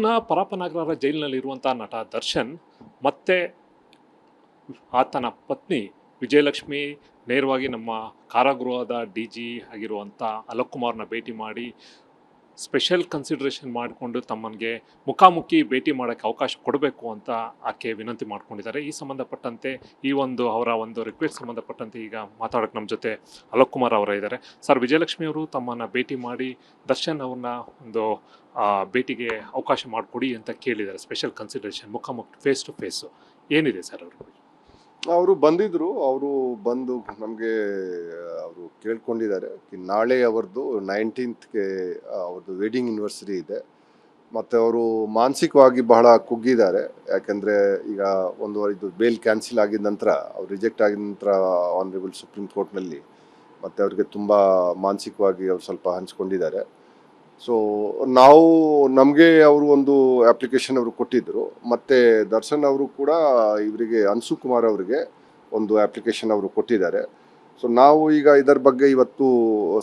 ಬೆಂಗಳೂರಿನ ಪರಪ್ಪನಗರ ಜೈಲಿನಲ್ಲಿರುವಂಥ ನಟ ದರ್ಶನ್ ಮತ್ತೆ ಆತನ ಪತ್ನಿ ವಿಜಯಲಕ್ಷ್ಮಿ ನೇರವಾಗಿ ನಮ್ಮ ಕಾರಾಗೃಹದ ಡಿ ಜಿ ಆಗಿರುವಂಥ ಅಲೋಕ್ ಕುಮಾರ್ನ ಭೇಟಿ ಮಾಡಿ ಸ್ಪೆಷಲ್ ಕನ್ಸಿಡರೇಷನ್ ಮಾಡಿಕೊಂಡು ತಮ್ಮನಿಗೆ ಮುಖಾಮುಖಿ ಭೇಟಿ ಮಾಡೋಕ್ಕೆ ಅವಕಾಶ ಕೊಡಬೇಕು ಅಂತ ಆಕೆ ವಿನಂತಿ ಮಾಡ್ಕೊಂಡಿದ್ದಾರೆ. ಈ ಸಂಬಂಧಪಟ್ಟಂತೆ ಈ ಒಂದು ಅವರ ಒಂದು ರಿಕ್ವೆಸ್ಟ್ ಸಂಬಂಧಪಟ್ಟಂತೆ ಈಗ ಮಾತಾಡೋಕ್ಕೆ ನಮ್ಮ ಜೊತೆ ಅಲೋಕ್ ಕುಮಾರ್ ಅವರ ಇದ್ದಾರೆ. ಸರ್, ವಿಜಯಲಕ್ಷ್ಮಿ ಅವರು ತಮ್ಮನ್ನು ಭೇಟಿ ಮಾಡಿ ದರ್ಶನ್ ಅವ್ರನ್ನ ಒಂದು ಭೇಟಿಗೆ ಅವಕಾಶ ಮಾಡಿಕೊಡಿ ಅಂತ ಕೇಳಿದ್ದಾರೆ. ಸ್ಪೆಷಲ್ ಕನ್ಸಿಡರೇಷನ್ ಮುಖಾಮುಖಿ ಫೇಸ್ ಟು ಫೇಸು ಏನಿದೆ ಸರ್? ಅವರು ಬಂದಿದ್ರು. ಅವರು ಬಂದು ನಮಗೆ ಅವರು ಕೇಳ್ಕೊಂಡಿದ್ದಾರೆ. ನಾಳೆ ಅವ್ರದ್ದು 19th ಅವ್ರದ್ದು ವೆಡ್ಡಿಂಗ್ ಆ್ಯನಿವರ್ಸರಿ ಇದೆ. ಮತ್ತು ಅವರು ಮಾನಸಿಕವಾಗಿ ಬಹಳ ಕುಗ್ಗಿದ್ದಾರೆ. ಯಾಕೆಂದರೆ ಈಗ ಇದು ಬೇಲ್ ಕ್ಯಾನ್ಸಲ್ ಆಗಿದ ನಂತರ, ಅವ್ರು ರಿಜೆಕ್ಟ್ ಆಗಿದ ನಂತರ ಆನರೇಬಲ್ ಸುಪ್ರೀಂ ಕೋರ್ಟ್ನಲ್ಲಿ ಮತ್ತು ಅವ್ರಿಗೆ ತುಂಬ ಮಾನಸಿಕವಾಗಿ ಅವ್ರು ಸ್ವಲ್ಪ ಹಂಚ್ಕೊಂಡಿದ್ದಾರೆ. ಸೊ ನಮಗೆ ಅವರು ಒಂದು ಅಪ್ಲಿಕೇಶನ್ ಅವರು ಕೊಟ್ಟಿದ್ದರು. ಮತ್ತು ದರ್ಶನ್ ಅವರು ಕೂಡ ಇವರಿಗೆ ಅನ್ಸು ಕುಮಾರ್ ಅವರಿಗೆ ಒಂದು ಅಪ್ಲಿಕೇಶನ್ ಅವರು ಕೊಟ್ಟಿದ್ದಾರೆ. ಸೊ ನಾವು ಈಗ ಇದರ ಬಗ್ಗೆ ಇವತ್ತು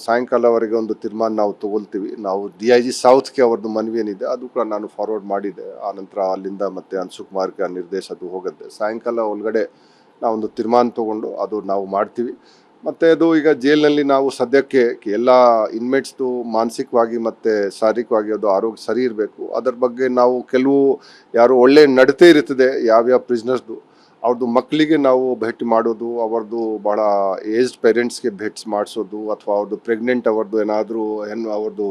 ಸಾಯಂಕಾಲವರೆಗೆ ಒಂದು ತೀರ್ಮಾನ ನಾವು ತಗೊಳ್ತೀವಿ. ನಾವು DIG ಸೌತ್ಗೆ ಅವ್ರದ್ದು ಮನವಿ ಏನಿದೆ ಅದು ಕೂಡ ನಾನು ಫಾರ್ವರ್ಡ್ ಮಾಡಿದ್ದೆ. ಆನಂತರ ಅಲ್ಲಿಂದ ಮತ್ತೆ ಅನ್ಸು ಕುಮಾರ್ಗೆ ನಿರ್ದೇಶ ಅದು ಹೋಗುತ್ತೆ. ಸಾಯಂಕಾಲ ಒಳಗಡೆ ನಾವೊಂದು ತೀರ್ಮಾನ ತೊಗೊಂಡು ಅದು ನಾವು ಮಾಡ್ತೀವಿ. ಮತ್ತು ಅದು ಈಗ ಜೈಲಿನಲ್ಲಿ ನಾವು ಸದ್ಯಕ್ಕೆ ಎಲ್ಲ ಇನ್ಮೇಟ್ಸ್ದು ಮಾನಸಿಕವಾಗಿ ಮತ್ತು ಶಾರೀರಿಕವಾಗಿ ಅದು ಆರೋಗ್ಯ ಸರಿ ಇರಬೇಕು. ಅದರ ಬಗ್ಗೆ ನಾವು ಕೆಲವು ಯಾರು ಒಳ್ಳೆ ನಡತೆ ಇರ್ತದೆ ಯಾವ್ಯಾವ ಪ್ರಿಸ್ನರ್ಸ್ದು, ಅವ್ರದ್ದು ಮಕ್ಕಳಿಗೆ ನಾವು ಭೇಟಿ ಮಾಡೋದು, ಅವ್ರದ್ದು ಭಾಳ ಏಜ್ಡ್ ಪೇರೆಂಟ್ಸ್ಗೆ ಭೇಟಿ ಮಾಡಿಸೋದು, ಅಥವಾ ಅವ್ರದ್ದು ಪ್ರೆಗ್ನೆಂಟ್ ಅವ್ರದ್ದು ಏನಾದರೂ ಅವ್ರದ್ದು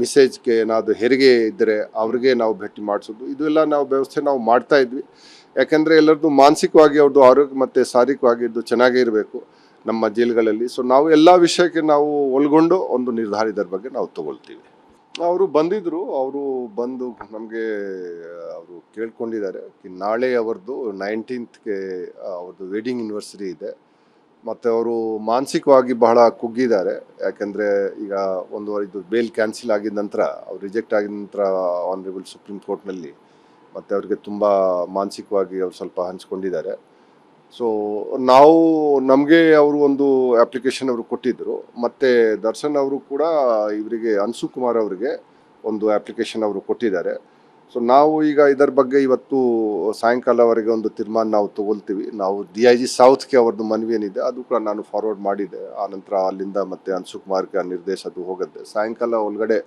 ಮಿಸೇಜ್ಗೆ ಏನಾದರೂ ಹೆರಿಗೆ ಇದ್ದರೆ ಅವ್ರಿಗೆ ನಾವು ಭೇಟಿ ಮಾಡಿಸೋದು, ಇದೆಲ್ಲ ನಾವು ವ್ಯವಸ್ಥೆ ನಾವು ಮಾಡ್ತಾ ಇದ್ವಿ. ಯಾಕೆಂದರೆ ಎಲ್ಲರದ್ದು ಮಾನಸಿಕವಾಗಿ ಅವ್ರದ್ದು ಆರೋಗ್ಯ ಮತ್ತು ಶಾರೀರಿಕವಾಗಿ ಇದು ಚೆನ್ನಾಗೇ ಇರಬೇಕು ನಮ್ಮ ಜೈಲುಗಳಲ್ಲಿ. ಸೊ ನಾವು ಎಲ್ಲ ವಿಷಯಕ್ಕೆ ನಾವು ಒಳಗೊಂಡು ಒಂದು ನಿರ್ಧಾರ ಇದರ ಬಗ್ಗೆ ನಾವು ತಗೊಳ್ತೀವಿ. ಅವರು ಬಂದಿದ್ದರು. ಅವರು ಬಂದು ನಮಗೆ ಅವರು ಕೇಳ್ಕೊಂಡಿದ್ದಾರೆ. ನಾಳೆ ಅವ್ರದ್ದು 19th ಅವ್ರದ್ದು ವೆಡ್ಡಿಂಗ್ ಆ್ಯನಿವರ್ಸರಿ ಇದೆ. ಮತ್ತು ಅವರು ಮಾನಸಿಕವಾಗಿ ಬಹಳ ಕುಗ್ಗಿದ್ದಾರೆ. ಯಾಕೆಂದರೆ ಈಗ ಇದು ಬೇಲ್ ಕ್ಯಾನ್ಸಲ್ ಆಗಿದ ನಂತರ, ಅವ್ರು ರಿಜೆಕ್ಟ್ ಆಗಿದ ನಂತರ ಆನರೇಬಲ್ ಸುಪ್ರೀಂ ಕೋರ್ಟ್ನಲ್ಲಿ ಮತ್ತು ಅವ್ರಿಗೆ ತುಂಬ ಮಾನಸಿಕವಾಗಿ ಅವ್ರು ಸ್ವಲ್ಪ ಹಂಚ್ಕೊಂಡಿದ್ದಾರೆ. ಸೊ ನಮಗೆ ಅವರು ಒಂದು ಅಪ್ಲಿಕೇಶನ್ ಅವರು ಕೊಟ್ಟಿದ್ದರು. ಮತ್ತು ದರ್ಶನ್ ಅವರು ಕೂಡ ಇವರಿಗೆ ಅನ್ಸು ಕುಮಾರ್ ಅವರಿಗೆ ಒಂದು ಅಪ್ಲಿಕೇಶನ್ ಅವರು ಕೊಟ್ಟಿದ್ದಾರೆ. ಸೊ ನಾವು ಈಗ ಇದರ ಬಗ್ಗೆ ಇವತ್ತು ಸಾಯಂಕಾಲವರೆಗೆ ಒಂದು ತೀರ್ಮಾನ ನಾವು ತಗೊಳ್ತೀವಿ. ನಾವು DIG ಸೌತ್ಗೆ ಅವ್ರದ್ದು ಮನವಿ ಏನಿದೆ ಅದು ಕೂಡ ನಾನು ಫಾರ್ವರ್ಡ್ ಮಾಡಿದ್ದೆ. ಆನಂತರ ಅಲ್ಲಿಂದ ಮತ್ತೆ ಅನ್ಸು ಕುಮಾರ್ಗೆ ನಿರ್ದೇಶ ಅದು ಹೋಗುತ್ತೆ. ಸಾಯಂಕಾಲ ಒಳಗಡೆ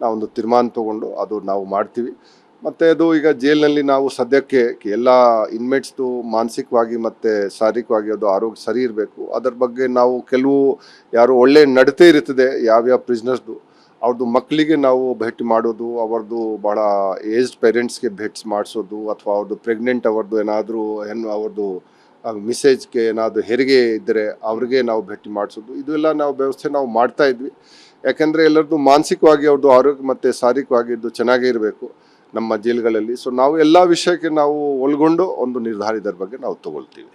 ನಾವೊಂದು ತೀರ್ಮಾನ ತೊಗೊಂಡು ಅದು ನಾವು ಮಾಡ್ತೀವಿ. ಮತ್ತು ಅದು ಈಗ ಜೈಲಿನಲ್ಲಿ ನಾವು ಸದ್ಯಕ್ಕೆ ಎಲ್ಲ ಇನ್ಮೇಟ್ಸ್ದು ಮಾನಸಿಕವಾಗಿ ಮತ್ತು ಶಾರೀರಿಕವಾಗಿ ಅದು ಆರೋಗ್ಯ ಸರಿ ಇರಬೇಕು. ಅದರ ಬಗ್ಗೆ ನಾವು ಕೆಲವು ಯಾರು ಒಳ್ಳೆ ನಡತೆ ಇರ್ತದೆ ಯಾವ್ಯಾವ ಪ್ರಿಸ್ನರ್ಸ್ದು, ಅವ್ರದ್ದು ಮಕ್ಕಳಿಗೆ ನಾವು ಭೇಟಿ ಮಾಡೋದು, ಅವ್ರದ್ದು ಭಾಳ ಏಜ್ಡ್ ಪೇರೆಂಟ್ಸ್ಗೆ ಭೇಟಿ ಮಾಡಿಸೋದು, ಅಥವಾ ಅವ್ರದ್ದು ಪ್ರೆಗ್ನೆಂಟ್ ಅವ್ರದ್ದು ಏನಾದರೂ ಅವ್ರದ್ದು ಮಿಸೇಜ್ಗೆ ಏನಾದರೂ ಹೆರಿಗೆ ಇದ್ದರೆ ಅವ್ರಿಗೆ ನಾವು ಭೇಟಿ ಮಾಡಿಸೋದು, ಇದೆಲ್ಲ ನಾವು ವ್ಯವಸ್ಥೆ ನಾವು ಮಾಡ್ತಾ ಇದ್ವಿ. ಯಾಕೆಂದರೆ ಎಲ್ಲರದ್ದು ಮಾನಸಿಕವಾಗಿ ಅವ್ರದ್ದು ಆರೋಗ್ಯ ಮತ್ತು ಶಾರೀರಿಕವಾಗಿ ಇದು ಚೆನ್ನಾಗೇ ಇರಬೇಕು ನಮ್ಮ ಜೈಲುಗಳಲ್ಲಿ. ಸೊ ನಾವು ಎಲ್ಲ ವಿಷಯಕ್ಕೆ ನಾವು ಒಳಗೊಂಡು ಒಂದು ನಿರ್ಧಾರ ಇದರ ಬಗ್ಗೆ ನಾವು ತಗೊಳ್ತೀವಿ.